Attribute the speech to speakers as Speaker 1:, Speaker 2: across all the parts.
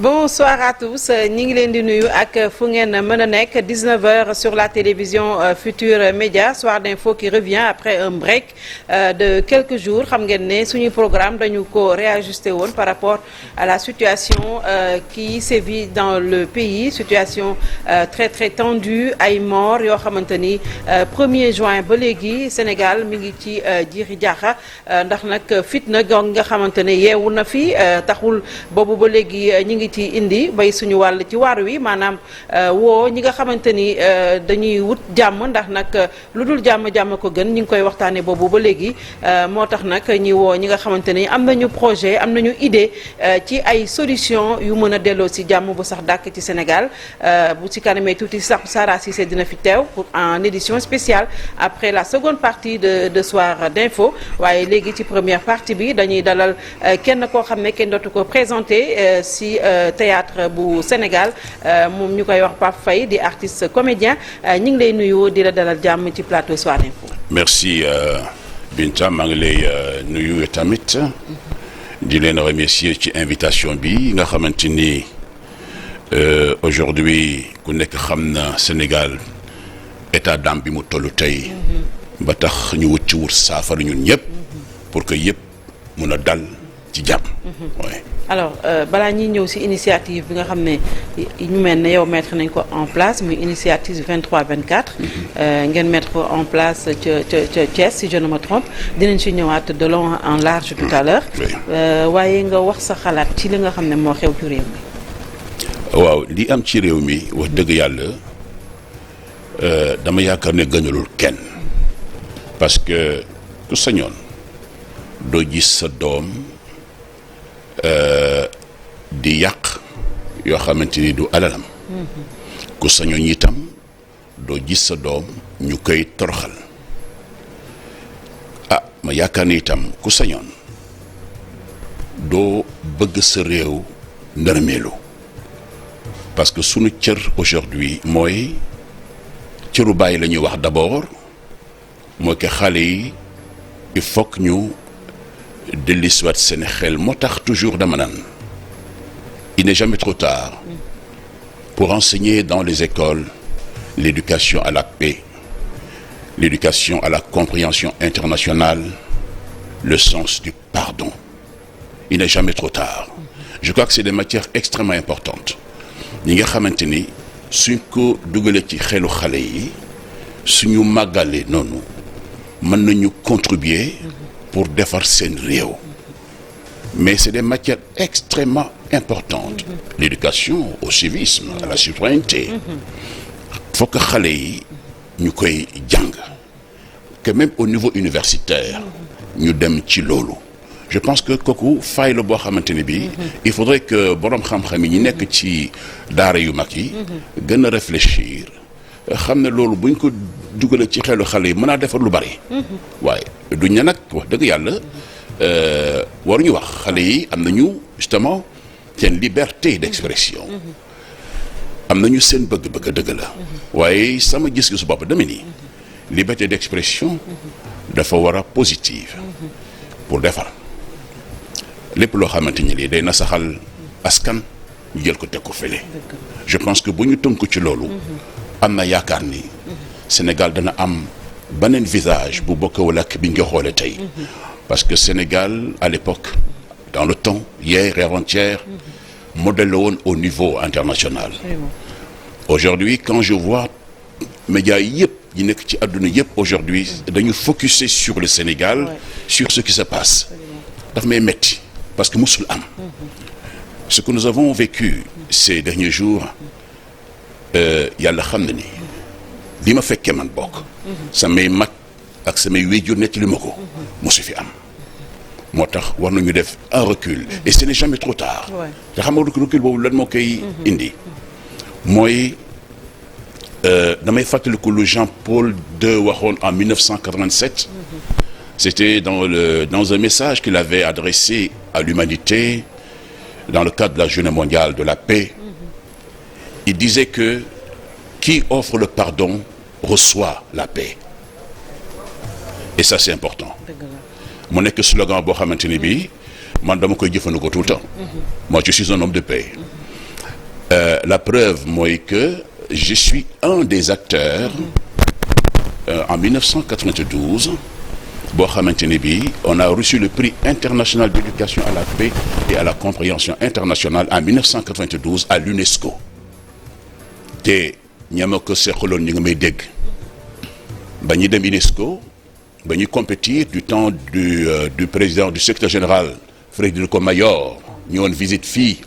Speaker 1: Bonsoir à tous ñi ngi leen di nuyu ak fu ngeen mën a nekk 19h sur la télévision Futur Média soir d'info qui revient après un break de quelques jours xam ngeen ne suñu programme dañu ko réajusté woon par rapport à la situation qui sévit dans le pays situation très très tendue ay morts yoo xamante ni 1er juin ba léegi Sénégal mi ngi ci jiixi jaaxa ndax nag fitna gong nga xamante ne yeewu na fi taxul boobu ba léegi ñi ngi ci indi bay suñu wàll ci waar wi maanaam woo ñi nga xamante ni dañuy wut jàmm ndax nag lu dul jàmm ko gën ñi ngi koy waxtaanee boobu ba léegi moo tax nag ñi woo ñi nga xamante ni am nañu projet am nañu idée ci ay solution yu mën a delloo si jàmm bu sax dàkk ci Sénégal bu ci kanamee tuuti sax Sara Cissé dina fi teew pour en édition spéciale après la seconde partie de soir d'info waaye léegi ci première partie bi dañuy dalal kenn koo xam ne kenn dootu ko présenté si théâtre bu Sénégal moom ñu koy wax Pape Faye di artiste comédien ñu ngi lay nuyu di la dalal jàmm ci plateau Soir d'Info.
Speaker 2: Merci Binta maa ngi lay nuyu tamit di leen remercier ci invitation bi nga xamante ni aujourd'hui ku nekk xam na Sénégal état d'âme bi mu tollu tey ba tax ñu wut saafara ñun ñëpp pour que yëpp mun a dal ci jàmm.
Speaker 1: alors balaa ñuy ñëw ci initiative bi nga xam ne ñu mel ne yow mettre nañ ko en place muy initiative 23-24 ngeen mettre ko en place ca Thiès si je ne me trompe dinañ ci ñëwaat de long en large tout à l'heure waaye nga wax sa xalaat ci li nga xam ne moo xew ci réew mi.
Speaker 2: waaw li am ci réew mi wax dëgg yàlla dama yaakaar ne gënalul kenn parce que ku sañoon doo gis sa doom di yàq yoo xamante ni du alalam ku sañoon itam doo gis sa doom ñu koy toroxal ma yaakaar ni itam ku sañoon doo bëgg sa réew ndërmeelu parce que sunu cër aujourd'hui mooy cëru bàyyi la ñuy wax d'abord mooy que xale yi il faut que ñu dellusiwaat seen xel moo tax toujours dama naan il n'est jamais trop tard pour enseigner dans les écoles l'éducation à la paix, l'éducation à la compréhension internationale, le sens du pardon. Il n'est jamais trop tard. Je crois que c'est des matières extrêmement importantes ñi nga xamante ni suñ ko dugalee ci xelu xale yi suñu màggalee noonu mën nañu contribuer pour defar seen réew mais c'est des matières extrêmement importantes l'éducation au civisme à la citoyenneté faut que xale yi ñu koy jàng que même au niveau universitaire ñu dem ci loolu je pense que kooku fay la boo xamante ne bii il faudrait que borom xam-xam yi ñi nekk ci daara yu mag yi gën a réfléchir xam ne loolu buñ ko dugalee ci xelu xale yi mën naa defar lu bari waaye duñ ne nag wax dëgg yàlla waruñu wax xale yi am nañu justement seen liberté d'expression am nañu seen bëgg-bëgg dëgg la waaye sama gis-gisu bopp dama ni liberté d'expression dafa war a positive pour defar lépp loo xamante ni lii day nasaxal askan ñu jël ko teg ko fële je pense que bu ñu tënku ci loolu am na yaakaar ni Sénégal dana am beneen visage bu bokkewul ak bi nga xoolee tey parce que Sénégal à l'époque dans le temps hier et avant-hier modèle la woon au niveau international aujourd'hui quand je vois médias yëpp yi nekk ci àdduna yëpp aujourd'hui dañu focuser sur le Sénégal sur ce qui se passe daf may metti parce que musul am ce que nous avons vécu ces derniers jours yàlla xam na ni li ma fekkee man bokk samay mag ak samay wéjur nettali ma ko musu fi am moo tax war nañu def un recul et ce n'est jamais trop tard te xam nga recul boobu lan moo koy indi mooy damay fàttaliku lu Jean-Paul II waxoon en 1987 c'était dans un message qu'il avait adressé à l'humanité dans le cadre de la Journée mondiale de la paix il disait que qui offre le pardon reçoit la paix et ça c'est important mu nekk slogan boo xamante ni bii man dama koy jëfandikoo tout le temps moi je suis un homme de paix La preuve mooy que je suis un des acteurs en 1992 boo xamante ne bii on a reçu le prix international d'éducation à la paix et à la compréhension internationale en 1992 à l'UNESCO te ñama ko seqaloon ñu ngi may dégg ba ñuy dem UNESCO ba ñuy compétir du temps du président du secrétaire général Frédérico Mayor ñëwoon visite fii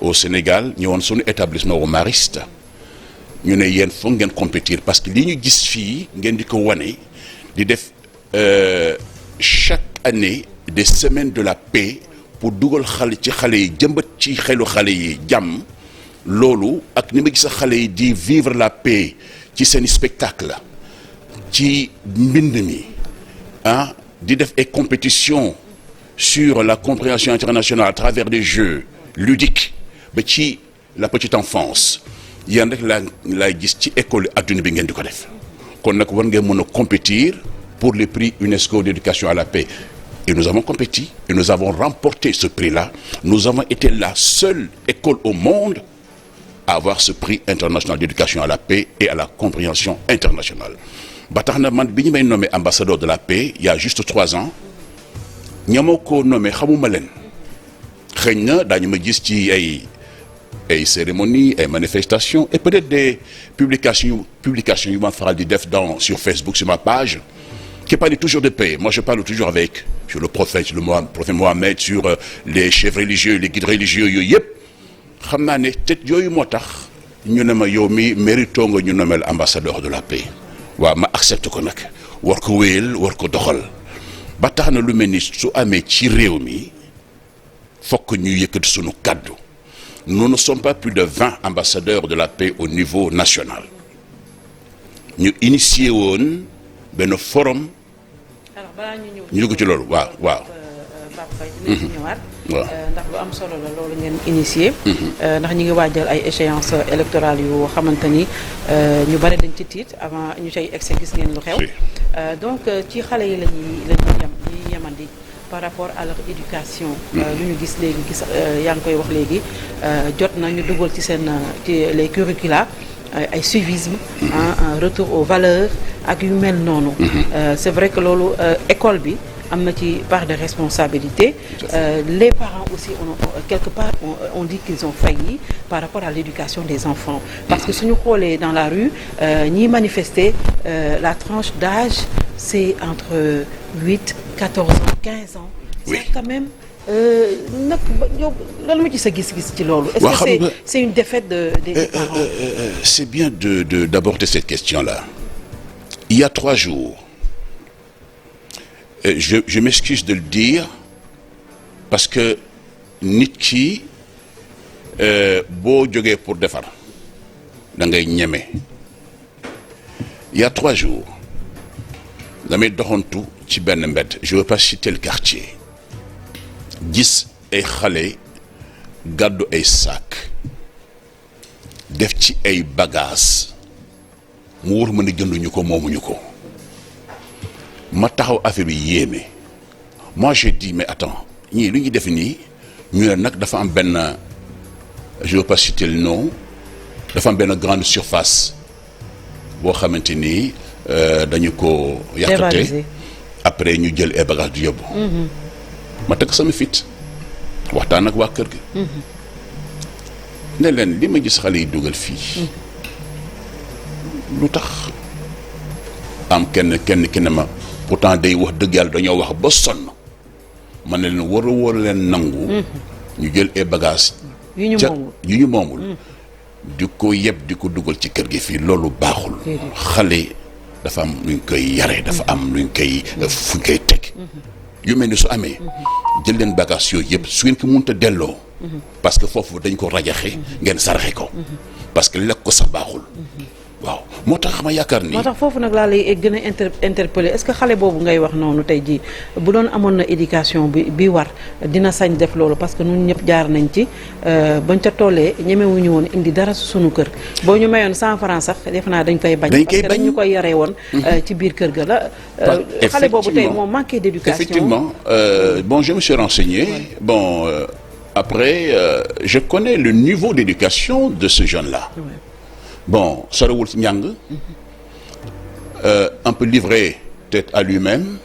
Speaker 2: au Sénégal ñëwoon sunu établissement au Mariste ñu ne yéen foog ngeen compétir parce que li ñu gis fii ngeen di ko wane di def chaque année des semaines de la paix pour dugal xale ci xale yi jëmbat ci xelu xale yi jàmm loolu ak ni ma gis xale yi di vivre la paix ci seen spectacle ci mbind mi ah di def ay compétitions sur la compréhension internationale à travers des jeux ludiques ba ci la petite enfance yéen rek laay gis ci école adduna bi ngeen di ko def kon nag war ngeen mën a compétir pour le prix UNESCO d'éducation à la paix et nous avons compéti et nous avons remporté ce prix-là. Nous avons été la seule école au monde à avoir ce prix international d'éducation à la paix et à la compréhension internationale. ba tax na man bi ñu may nommé ambassadeur de la paix il y a juste 3 ans ñamoo ko nommé xamuma leen xëy na daañu ma gis ci ay cérémonies ay manifestations et peut-être des publications yu ma faral di def sur Facebook sur ma page qui parle toujours de paix. Moi je parle toujours sur le prophète Mohammed, sur les chefs religieux, les guides religieux yooyu yëpp xam naa ne peut-être yooyu moo tax ñu ne ma yow mi mérito nga ñu nommer ambassadeur de la paix waaw ma accepte ko nag war ko wéyal war ko doxal ba tax na lu mel ni su amee ci réew mi fokk ñu yëkkati sunu kàddu. Nous ne sommes pas plus de 20 ambassadeurs de la paix au niveau national ñu initié woon benn forum.
Speaker 1: alors balaa
Speaker 2: ñu dugg ci loolu waaw.
Speaker 1: Pape Faye dinañ ci ñëwaat. ndax lu am solo la loolu ngeen initié. ndax ñu ngi waajal ay échéances électorales yu xamante ni ñu bari dañ ci tiit avant ñu cay egsi gis ngeen lu xew. donc ci xale yi la ñuy yemandi par rapport à leur éducation. lu ñu gis léegi yaa ngi koy wax léegi jot na ñu dugal ci seen ci les curricula ay suivisme un retour aux valeurs ak yu mel noonu. c'est vrai que loolu école bi am na ci part de responsabilité. Les parents aussi quelque part on dit qu'ils ont failli par rapport à l'éducation des enfants parce que suñu xoolee dans la rue ñiy manifester la tranche d'âge c'est entre 8 14 ans 15 ans.
Speaker 2: Oui.
Speaker 1: C'est quand même nag yow lan ma ci sa gis-gis ci loolu. Est-ce que c'est une défaite des parents?
Speaker 2: C'est bien d'aborder cette question-là. Il y a 3 jours, je m'excuse de le dire parce que nit ki boo jógee pour defar da ngay ñeme. Il y a 3 jours damay doxantu ci benn mbedd je veux pas citer le quartier gis ay xale gàddu ay sac def ci ay bagages mu wóor ma ne jënduñu ko moomuñu ko ma taxaw affaire bi yéeme moi j'ai dit mais attends ñii lu ñuy def nii ñu ne nag dafa am benn je veux pas citer le nom dafa am benn grande surface boo xamante ni dañu ko yàqate après ñu jël ay bagages du yóbbu. ma teg sama fit waxtaan ak waa kër gi. ne leen li ma gis xale yi dugal fii. lu tax am kenn ki ne ma pourtant day wax dëgg yàlla dañoo wax ba sonn ma ne leen war leen nangu. ñu jël ay bagages. yu ñu moomul di ko yeb di ko dugal ci kër gi fii loolu baaxul. xale dafa am nuñ koy yare dafa am nuñ koy fuñ koy teg. yu mel ni su amee jël leen bagages yooyu yëpp su ngeen ko mënut a delloo. parce que foofu dañ ko rajaxe ngeen saraxe ko. parce que lekk ko sax baaxul. waaw moo tax ma yaakaar ni.
Speaker 1: moo tax foofu nag laa lay gën a interpeller est-ce que xale boobu ngay wax noonu tey jii bu doon amoon na éducation bi war dina sañ def loolu parce que ñun ñëpp jaar nañ ci bañ ca tollee ñemewuñu woon indi dara sunu kër boo ñu mayoon 100 francs sax def naa dañ koy bañ. parce que dañ ñu koy yaree woon. ci biir kër ga la. xale boobu tey moo manqué d'éducation.
Speaker 2: Effectivement bon je me suis renseigné bon après je connais le niveau d'éducation de ce jeune-là. Bon sorewul ci njàng. Un peu livré peut-être à lui-même.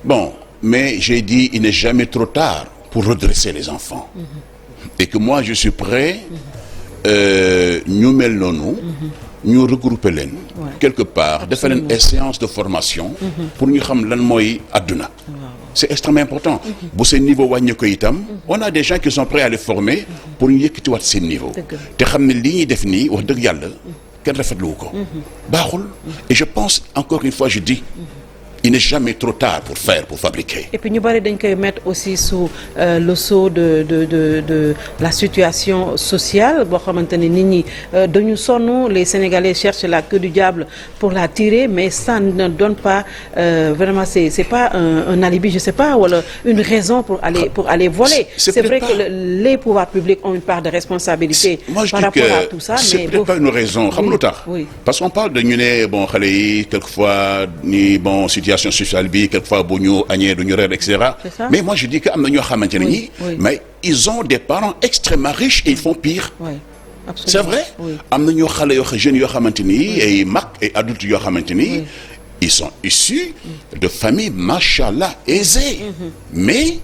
Speaker 2: Bon mais j'ai dit il n'est jamais trop tard pour redresser les enfants. Et que moi je suis prêt ñu mel noonu. ñu regrouper leen. quelque part defal leen ay séance de formation. pour ñu xam lan mooy àdduna. c'est extrêmement important. bu seen niveau wàññi ko itam. on a des gens qui sont prêts à les former. pour ñu yëkkatiwaat seen niveau. te xam ne li ñuy def nii wax dëgg yàlla kenn rafetlu ko. baaxul et je pense encore une fois je dis. il n'est jamais trop tard pour fabriquer.
Speaker 1: Et puis ñu bari dañ koy mettre aussi sous le sceau de la situation sociale boo xamante ne nit ñi dañu sonn les Sénégalais cherchent la queue du diable pour la tirer mais ça ne donne pas vraiment c'est pas un alibi je sais pas wala une raison pour aller voler. C'est vrai que les pouvoirs publics ont une part de responsabilité. Par rapport à tout ça
Speaker 2: c'est peut-être pas une raison xam lu tax. Parce qu'on parle de ñu ne bon xale yi quelquefois ni bon situation sociale bi quelquefois bu ñu añee du ñu reer et cetera. Mais moi je dis que am na ñoo xamante ne ñi mais ils ont des parents extrêmement riches et ils font pire. C'est vrai. am na ñoo xale yoo jeunes yoo xamante ni ay mag ay adultes yoo xamante ni ils sont issus de familles machallah aisées. Mais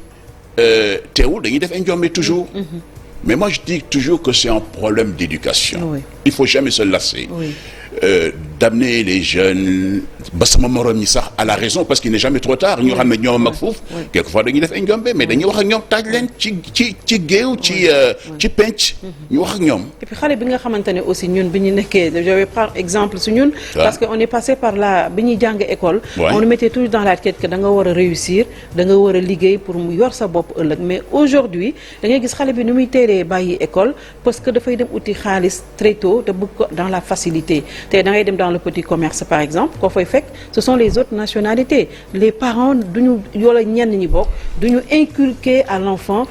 Speaker 2: teewul dañuy def njombe toujours. Mais moi je dis toujours que c'est un problème d'éducation. Il faut jamais se lasser. D'amener les jeunes ba sama morom ñi sax à la raison parce qu'il n'est jamais trop tard ñu xam ne ñoom mag foofu quelquefois dañuy def ay njombe mais dañuy wax ak ñoom taaj leen ci géew ci penc ñu wax ak ñoom.
Speaker 1: Et puis xale bi nga xamante ne aussi ñun bi ñu nekkee je vais prendre exemple su ñun. parce que on est passé par là bi ñuy jàng école. on nous mettait toujours dans la tête que da nga war a réussir da nga war a liggéey pour mu yor sa bopp ëllëg mais aujourd'hui da ngay gis xale bi nu muy teelee bàyyi école parce que dafay dem uti xaalis très tôt te bëgg ko dans la facilité te da ngay dem dans le petit commerce par exemple koo fay fekk ce sont les autres nationalités les parents duñu yoola ñenn ñi bokk duñu inculquer à l'enfant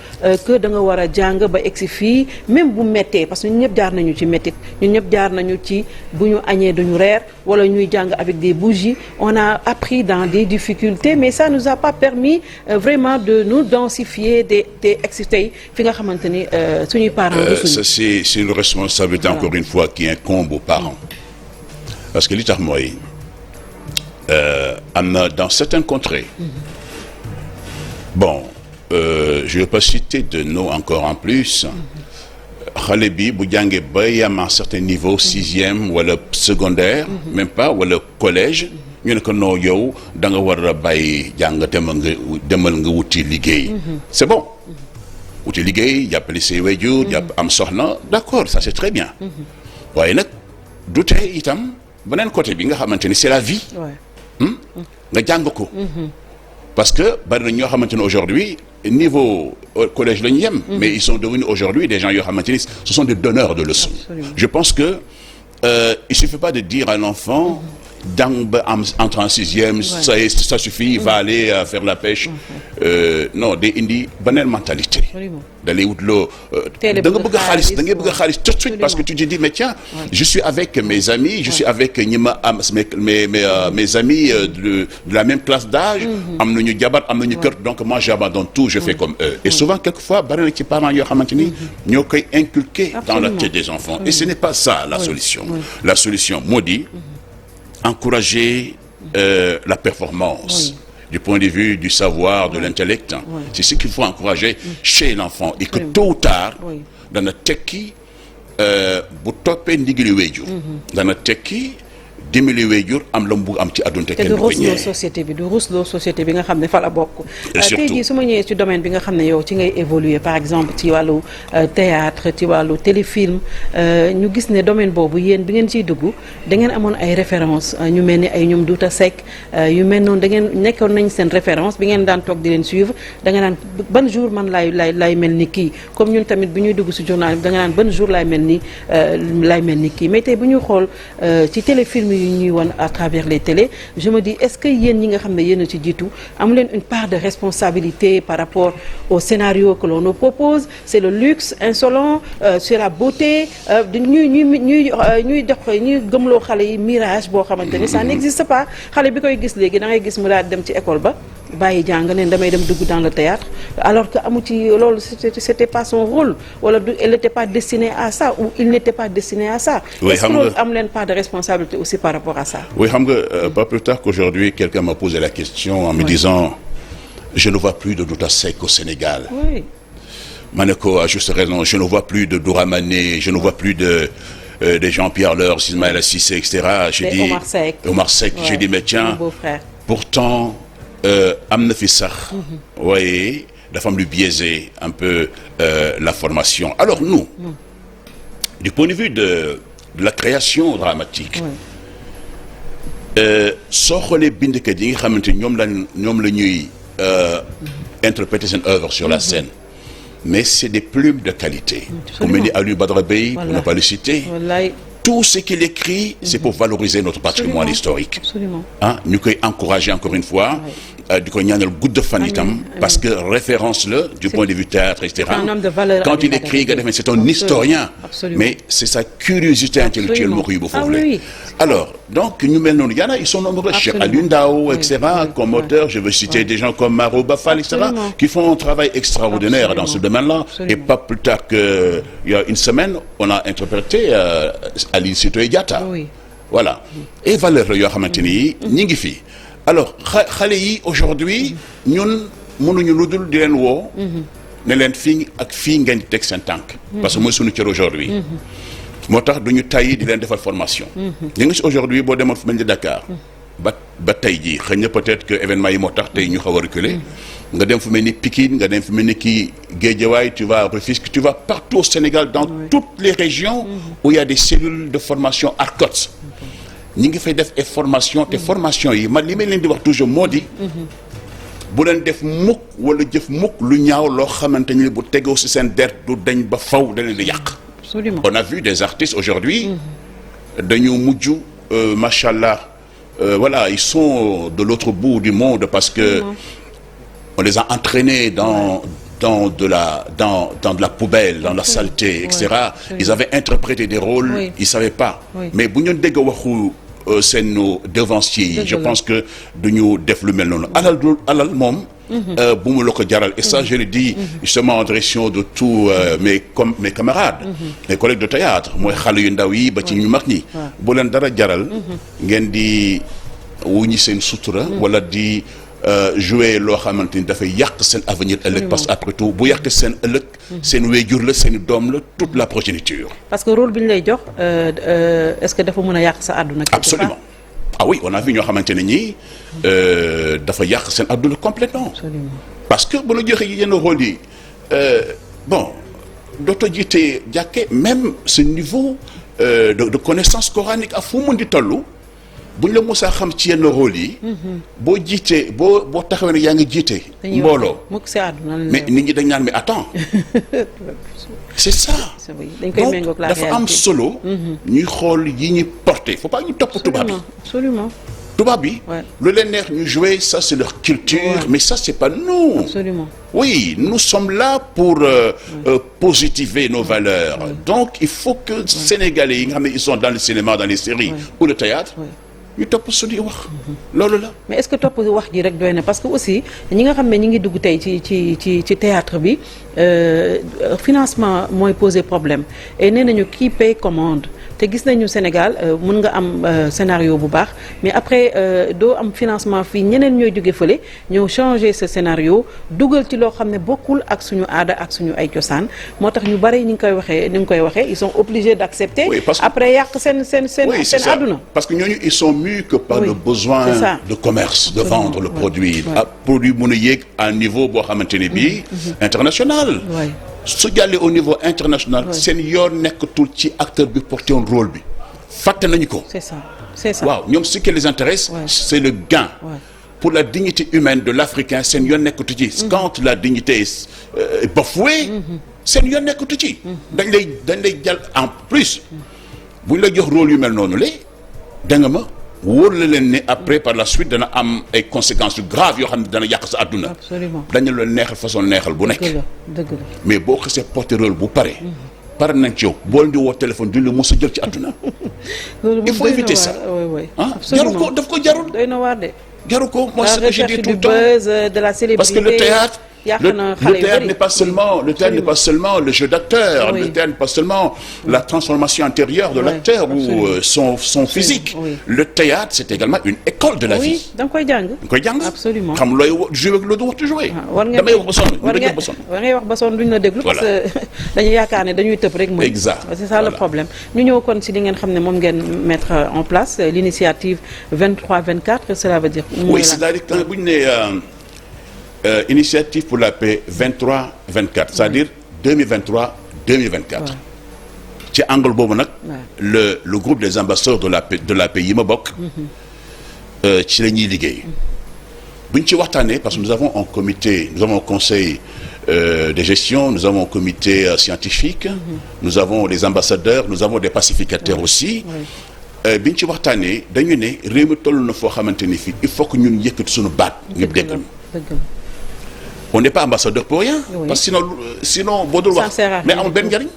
Speaker 1: que da nga war a jàng ba egsi fii même bu méttee parce que ñun ñëpp jaar nañu ci méttit ñun ñëpp jaar nañu ci bu ñu añee duñu reer wala ñuy jàng avec des bougies on a appris dans des difficultés mais ça nous a pas permis vraiment de nous densifier des egsi tey fi nga xamante ni suñuy parents
Speaker 2: ça c'est une responsabilité encore une fois qui incombe aux parents parce que li tax mooy am na dans certaines contrées bon je vais pas citer de nom encore en plus xale bi bu jàngee ba yam à un certain niveau sixième wala secondaire même pas wala collège ñu ne ko non yow da nga war a bàyyi jàng demal nga wuti liggéey c'est bon wuti liggéey jàppale say waajur jàpp am soxna d'accord ça c'est très bien waaye nag du tey itam beneen côté bi nga xamante ni c'est la vie nga jàng ko parce que bari na ñoo xamante ne aujourd'hui niveau collège la ñu yem mais ils sont devenus aujourd'hui des gens yoo xamante ni ce sont des donneurs de leçons. Je pense que il suffit pas de dire à l'enfant jàng ba am entre en sixième ça suffit va aller faire la pêche non day indi beneen mentalité da lay wut loo da nga bëgg a xaalis da ngay bëgg a xaalis tout de suite parce que tu te dis mais tiens je suis avec mes amis je suis avec ñi ma am mes amis de la même classe d'âge am nañu jabar am nañu kër donc moi j'abandonne tout je fais comme eux et souvent quelquefois bari na ci parents yoo xamante ni ñoo koy inculquer dans la tête des enfants et ce n'est pas ça la solution la solution moo di encourager la performance du point de vue du savoir, de l'intellect. C'est ce qu'il faut encourager chez l'enfant et que tôt ou tard dana tekki bu toppee ndigali waajur dana tekki dimbali waajur am la mu bëgg am ci àdduna te kenn du ko ñëwee
Speaker 1: du rusloo société bi nga xam ne fa la bokk. tey jii su ma ñëwee ci domaine bi nga xam ne yow ci ngay évoluer par exemple ci wàllu théâtre ci wàllu téléfilm ñu gis ne domaine boobu yéen bi ngeen ciy dugg da ngeen amoon ay références ñu mel ni ay ñoom Douta Seck yu mel noonu da ngeen nekkoon nañ seen référence bi ngeen daan toog di leen suivre da nga naan ban jour man laay mel ni kii comme ñun tamit bi ñuy dugg si journal bi da nga naan ban jour laay mel ni kii mais tey bu ñuy xool ci téléfilm yu ñuy won à travers les télés je me dis est-ce que yéen ñi nga xam ne yéen a ci jiitu amu leen une part de responsabilité par rapport au scénario que l'on nous propose c'est le luxe insolent l'argent sur la beauté ñuy gëmloo xale yi mirage boo xamante ni ça n'existe pas xale bi koy gis léegi da ngay gis mu daal dem ci école ba bàyyi jàng neen damay dem dugg dans le théâtre alors que amu ci loolu c'était pas son rôle wala elle n'était pas destinée à ça ou il n'était pas destiné à ça.
Speaker 2: Oui,
Speaker 1: est-ce que loolu am leen pas de responsabilité aussi par rapport à ça.
Speaker 2: Oui, xam nga pas plus tard qu'aujourd'hui quelqu'un m'a posé la question en me disant je ne vois plus de Douta Seck au Sénégal.
Speaker 1: Oui.
Speaker 2: Ma ne ko à juste raison, je ne vois plus de Doura Mané, je ne vois plus de Jean-Pierre Leurs, Ismaïla Cissé, etc. J'ai dit Omar Seck, j'ai dit mais tiens, pourtant am na fi sax waaye dafa am lu biaisé un peu la formation. Alors nous, du point de vue de la création dramatique, soo xoolee bindkat yi nga xamante ñoom la ñuy interpréter seen œuvre sur la scène, mais c'est des plumes de qualité. Comme mel ni Aliou Badara Bey, pour ne pas le citer. Tout ce qu'il écrit, c'est pour valoriser notre patrimoine historique.
Speaker 1: Absolument.
Speaker 2: Ah, ñu koy encourager encore une fois. di ko ñaanal gudd fan itam parce que référence la du point de vue théâtre, etc.
Speaker 1: C'est un homme de valeur.
Speaker 2: Quand il écrit nga defe c'est un historien.
Speaker 1: Absolument.
Speaker 2: Mais c'est sa curiosité intellectuelle moo ko yóbbu foofu la. Alors donc ñu mel noonu ils sont nombreux. Cheikh Aliou Ndao, etc. Comme auteur, je veux citer des gens comme Maro Bafal, etc. qui font un travail extraordinaire dans ce domaine-là. Et pas plus tard que il y a une semaine, on a interprété Aline Sitoé Diatta. Voilà. Et valeur la yoo xamante ni ñi ngi fi. Alors xale yi aujourd'hui ñun mënuñu lu dul di leen woo ne leen fii ak fii ngeen di teg seen tànk parce que mooy suñu cër aujourd'hui moo tax duñu tàyyi di leen defal formation ñu ngi si aujourd'hui boo demoon fu mel ni Dakar ba tey jii xëy na peut-être que événement yi moo tax tey ñu xaw a reculer nga dem fu mel ni Pikine nga dem fu mel ni kii Guédiawaye, tu vas à Rufisque, tu vas partout au Sénégal dans toutes les régions où il y a des cellules de formation ARCOT. ñi ngi fay def ay formation te formation yi man li may leen di wax toujours moo di bu leen def mukk wala jëf mukk lu ñaaw loo xamante ni bu tegoo ci seen der du dañ ba faw da leen di yàq.
Speaker 1: Absolument.
Speaker 2: On a vu des artistes aujourd'hui dañu mujj machallah voilà ils sont de l'autre bout du monde parce que on les a entraînés dans de la poubelle, dans la saleté, etc. Ils avaient interprété des rôles, ils savaient pas. Mais bu ñu dégg waxu seen devanciers yi, je pense que duñu def lu mel noonu. alal moom bu mu la ko jaral. Et ça je le dis justement en direction de tous mes camarades, mes collègues de théâtre, mooy xale yu ndaw yi ba ci ñu mag ñi. bu leen dara jaral ngeen di wuñi seen sutura wala di jouer loo xamante ni dafay yàq seen avenir ëllëg parce que après tout bu yàq seen ëllëg seen wéyjur la seen doom la toute la progéniture.
Speaker 1: Parce que rôle bi ñu lay jox est-ce que dafa mën a yàq sa àdduna.
Speaker 2: Absolument. Ah oui, on a vu ñoo xamante ne ñii dafa yàq seen àdduna complètement.
Speaker 1: Absolument.
Speaker 2: Parce que bu la joxee yenn rôle yi bon dootoo jiite jàkke même ce niveau de connaissance coranique ak fu mu mën di tollu. bu ñu la musaa xam ci yenn rôle yi. boo jiitee boo taxawee ne yaa ngi jiite. mbooloo mais nit ñi dañ naan mais attends. c'est ça. donc dafa am solo. ñuy xool yi ñuy porter faut pas ñu topp tubaab bi.
Speaker 1: Absolument.
Speaker 2: tubaab bi. lu leen neex ñu jouer ça c'est leur culture. mais ça c'est pas nous.
Speaker 1: Absolument.
Speaker 2: Oui, nous sommes là pour positiver nos valeurs. Donc il faut que Sénégalais yi nga xam ne ils sont dans le cinéma, dans les séries ou le théâtre. ñu topp suñuy wax. loolu la.
Speaker 1: mais est-ce que topp wax ji rek doy na parce que aussi ñi nga xam ne ñi ngi dugg tey ci théâtre bi financement mooy poser problème et nee nañu qui paye commande te gis nañu Sénégal mën nga am scénario bu baax mais après doo am financement fii ñeneen ñooy jóge fële ñoo changer ce scénario dugal ci loo xam ne bokkul ak suñu aada ak suñu ay cosaan moo tax ñu bari ni nga koy waxee ils sont obligés d'accepter. Après yàq seen àdduna.
Speaker 2: parce que ñooñu ils sont mus que par le besoin de commerce, de vendre le produit. Produit mën a yéeg à un niveau boo xamante ne bii international. su jàllee au niveau international. seen yoon nekkatul ci acteur bi porté un rôle bi. fàtte nañu ko.
Speaker 1: c'est ça.
Speaker 2: waaw ñoom ce qui les intéresse. c'est le gain. Pour la dignité humaine de l'Africain seen yoon nekkatu ci. quand la dignité est bafouée. seen yoon nekkatu ci. dañ lay jël en plus. bu ñu la jox rôle yu mel noonu la da nga ma wóor la leen ne après par la suite dana am ay conséquences yu graves yoo xam ne dana yàq sa àdduna.
Speaker 1: Absolument.
Speaker 2: dañu la neexal façon neexal bu nekk.
Speaker 1: dëgg la.
Speaker 2: mais boo xasee porté rôle bu pare. pare nañ ci yow boo leen di woo téléphone duñ la mos a jël ci àdduna. Il faut éviter ça. ah jaru ko daf ko jarul.
Speaker 1: doy na waar de.
Speaker 2: jaru ko moi ce que je dis tout le temps
Speaker 1: de la célébrité.
Speaker 2: Parce que le théâtre. Le théâtre n'est pas seulement le jeu d'acteur. Le théâtre n'est pas seulement la transformation intérieure de l'acteur ou son physique. Le théâtre c'est également une école de la vie.
Speaker 1: da nga koy jàng.
Speaker 2: da nga koy jàng.
Speaker 1: absolument
Speaker 2: xam looy joué ak loo du waxtu joué.
Speaker 1: damay wax ba sonn war ngay wax ba sonn duñ la déglu. parce que dañuy yaakaar ne dañuy tëb rek.
Speaker 2: exact
Speaker 1: c'est ça le problème. ñu ñëw kon si li ngeen xam ne moom ngeen mettre en place l'initiative 23-24 cela veut dire.
Speaker 2: oui c'est-à-dire que bu ñu nee. Initiative pour la paix 23-24 c'est-à-dire 2023-2024 ci angle boobu nag le groupe des ambassadeurs de la paix yi ma bokk ci la ñuy liggéey bu ñu ci waxtaanee parce que nous avons un conseil de gestion, nous avons un comité scientifique, nous avons des ambassadeurs, nous avons des pacificateurs aussi. bi ñu ci waxtaanee dañu ne réew mi toll na foo xamante ni fii il faut que ñun yëkkati suñu baat ñëpp dégg on n'est pas ambassadeur pour rien. Parce que sinon boo dul wax mais amul benn njariñ.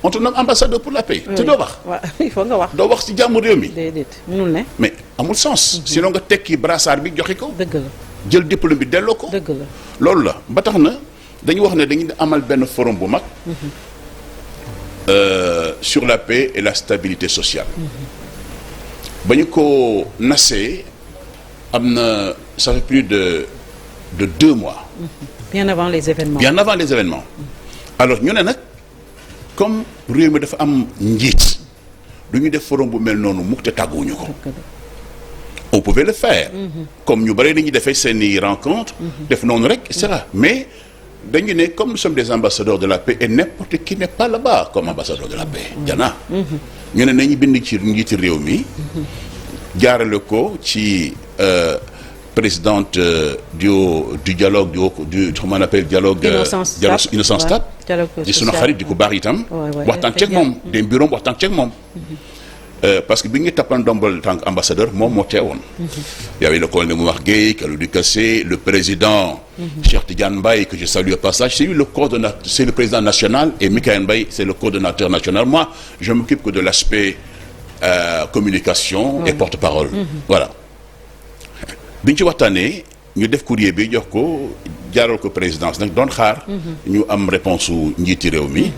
Speaker 2: on te nomme ambassadeur pour la paix. te doo wax.
Speaker 1: il faut nga wax.
Speaker 2: doo wax ci jàmm réew mi.
Speaker 1: déedéet mënul ne.
Speaker 2: mais amul sens. sinon nga tekki brassard bi joxe ko.
Speaker 1: dëgg la
Speaker 2: jël diplôme bi delloo ko.
Speaker 1: dëgg la
Speaker 2: loolu la ba tax na dañu wax ne dañuy amal benn forum bu mag. sur la paix et la stabilité sociale. ba ñu ko nasee am na ça fait plus de 2 mois.
Speaker 1: bien avant les événements.
Speaker 2: bien avant les événements. alors ñu ne nag comme réew mi dafa am njiit du ñu def forum bu mel noonu mukk te tàgguwuñu ko. on pouvait le faire. comme ñu bëri dañuy defee seeni rencontre def noonu rek et cetera mais dañu ne comme nous sommes des ambassadeurs de la paix et n'importe qui n'est pas là-bas comme ambassadeur de la paix. jana ñu ne nañu bind ci njiiti réew mi. jaarale ko ci. présidente du dialogue du comment on appelle dialogue Innocence Ntap di sunu xarit di ko baax itam waxtaan ceeg moom des bureaux waxtaan ceeg moom parce que bi ñu tappal ndombal tant ambassadeur moom moo teewoon y avait le colonel Moumar Gueye Kalidou Kassé le président Cheikh Tidiane Mbaye que je salue au passage c'est lui le coordonnateur c'est le président national et Mikaël Mbaye c'est le coordonnateur national moi je m'occupe que de l'aspect communication et porte-parole voilà bi ñu ci waxtaanee ñu def courrier bi jox ko jaaral ko présidence nag doon xaar ñu am réponse su njiiti réew mi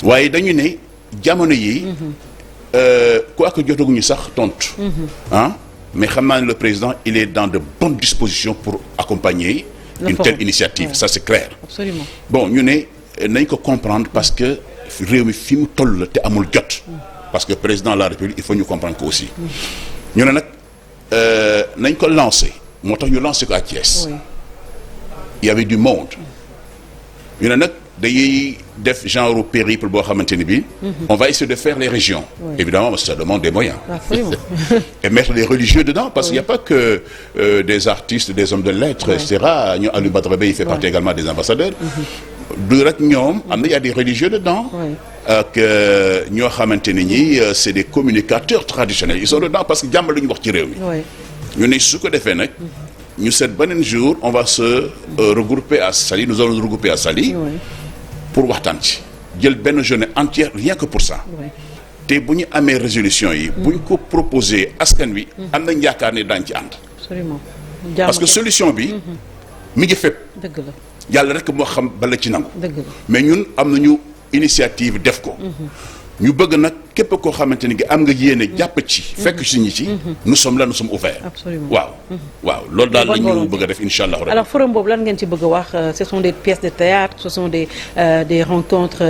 Speaker 2: waaye dañu ne jamono yi quoique jotaguñu sax tontu ah mais xam naa ne le président il est dans de bonnes dispositions pour accompagner une telle initiative ça c'est clair
Speaker 1: absolument
Speaker 2: bon ñu ne nañ ko comprendre parce que réew mi fi mu toll la te amul jot parce que président de la République il faut ñu comprendre ko aussi ñu ne nag nañ ko lancé moo tax ñu lancé ko à Thiès. Il y avait du monde. ñu ne nag dañuy def genre périple boo xamante ni bii. on va essayer de faire les régions. évidemment ça demande des moyens. et mettre les religieux dedans parce qu'il n'y a pas que des artistes des hommes de lettres et cetera ñu Aliou Badara Bey il fait partie également des ambassadeurs. du rek ñoom am na y a des religieux dedans. ak ñoo xamante ni ñi c'est des communicateurs traditionnels ils sont dedans parce que jàmm la ñu wax ci réew mi. ñu ne su ko defee nag. ñu seet beneen jour on va se regrouper à Saly nous allons nous regrouper à Saly. pour waxtaan ci jël benn journée entière rien que pour ça. te bu ñu amee résolution yi. bu ñu ko proposé askan wi. am nañ yaakaar ne daañu ci ànd.
Speaker 1: absolument
Speaker 2: parce que solution bi. mi ngi fépp.
Speaker 1: dëgg la
Speaker 2: yàlla rek moo xam bala ci nangu.
Speaker 1: dëgg la
Speaker 2: mais ñun am nañu initiative def ko. ñu bëgg nag képp koo xamante ni am nga yéene jàpp ci. fekk ci ñi ci. nous sommes là nous sommes ouverts.
Speaker 1: absolument
Speaker 2: waaw loolu daal la ñu bëgg a def incha allah.
Speaker 1: alors forum boobu lan ngeen ci bëgg a wax ce sont des pièces de théâtre ce sont des rencontres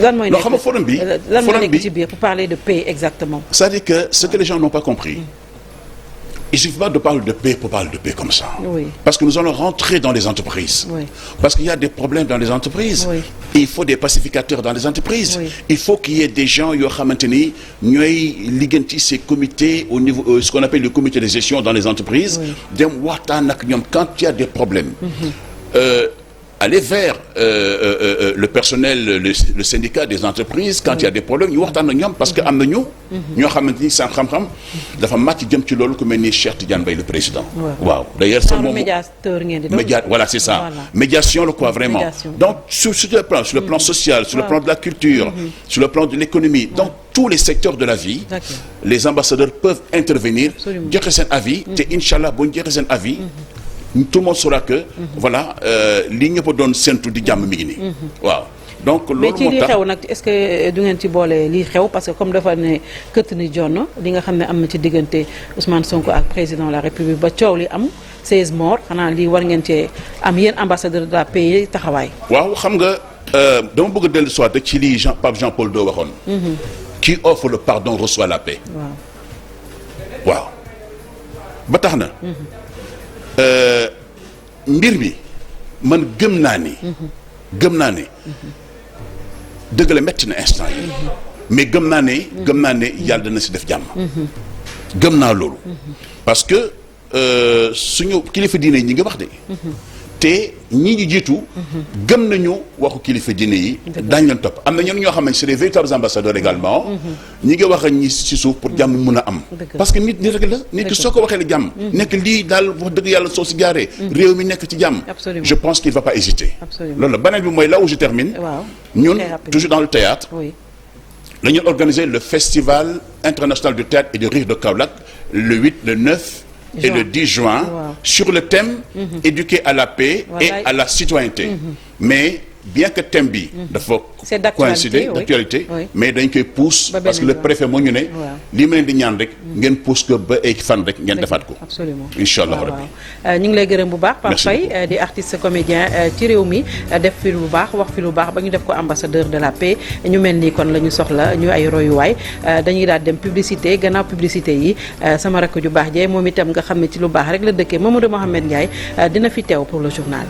Speaker 1: lan mooy.
Speaker 2: non xam nga forum bi
Speaker 1: lan moo nekk ci biir pour parler de paix exactement.
Speaker 2: c'est-à-dire que ce que les gens n'ont pas compris. Il suffit pas de parler de paix pour parler de paix comme ça. Parce que nous allons rentrer dans les entreprises. Parce qu'il y a des problèmes dans les entreprises. Et il faut des pacificateurs dans les entreprises. Il faut qu'il y ait des gens yoo xamante ni ñooy liggéeyanti ces comités au niveau ce qu'on appelle le comité de gestion dans les entreprises. dem waxtaan ak ñoom quand il y a des problèmes. aller vers le personnel, le syndicat des entreprises quand il y a des problèmes ñu waxtaan ak ñoom parce que am na ñoo xamante ni seen xam-xam dafa màcc jëm ci loolu ku mel ni Cheikh Tidiane Mbaye le président. waaw d'ailleurs sax moom
Speaker 1: médiateur ngeen di doon.
Speaker 2: voilà c'est ça. médiation la quoi vraiment. donc sur le plan social, sur le plan de la culture, sur le plan de l'économie, donc tous les secteurs de la vie. Les ambassadeurs peuvent intervenir. joxe seen avis. te incha allah bu ñu joxe seen avis. tout le monde saura que. voilà li ñëpp a doon séntu di jàmm mi ngi nii. waaw donc loolu moo tax
Speaker 1: mais ci li xew nag est-ce que du ngeen ci boole lii xew parce que comme dafa ne këtt ni jonn li nga xam ne am na ci diggante Ousmane Sonko ak président de la République ba coow li am 16 morts xanaa lii war ngeen cee am yéen ambassadeur de la pays taxawaay.
Speaker 2: waaw xam nga dama bëgg a dellu soit rek ci lii Pape Jean-Paul II waxoon. qui offre le pardon reçoit la paix. waaw ba tax na. mbir mi man gëm naa ni. dëgg la métti na instant yi mais gëm naa ne yàlla dana si def jàmm. gëm naa loolu. parce que suñu kilifa diine yi ñi ngi wax de. te ñi ñu jiitu. gëm nañu waxu kilifa diine yi. daañu leen topp am na ñenn ñoo xam ne c'est des véritables ambassadeurs également. ñi ngi wax ak ñi ci suuf pour jàmm mun a am. parce que nit rek la nit ki soo ko waxee la jàmm. nekk lii daal wax dëgg yàlla soo si jaaree. réew mi nekk ci jàmm. je pense qu'il va pas hésiter. loolu la beneen bi mooy là où je termine. ñun toujours dans le théâtre. la ñu organiser le festival international du théâtre et du rire de Kaolack le 8 le 9. et le 10 juin sur le thème éduquer à la paix et à la citoyenneté mais bien que thème bi dafa coïncider d'actualité mais dañ koy pousse parce que le préfet moo ñu ne lii ma leen di ñaan rek ngeen pousse ko ba ay fan rek ngeen defaat ko incha allah rabbi
Speaker 1: ñu ngi lay gërëm bu baax Pape Faye di artiste comédien ci réew mi def fi lu baax wax fi lu baax ba ñu def ko ambassadeur de la paix ñu mel ni kon la ñu soxla ñu ay royuwaay dañuy daal dem publicité gannaaw publicité yi sama rakk ju baax jee moom itam nga xam ne ci lu baax rek la dëkkee Mamadou Mohamed Ndiaye dina fi teew pour le journal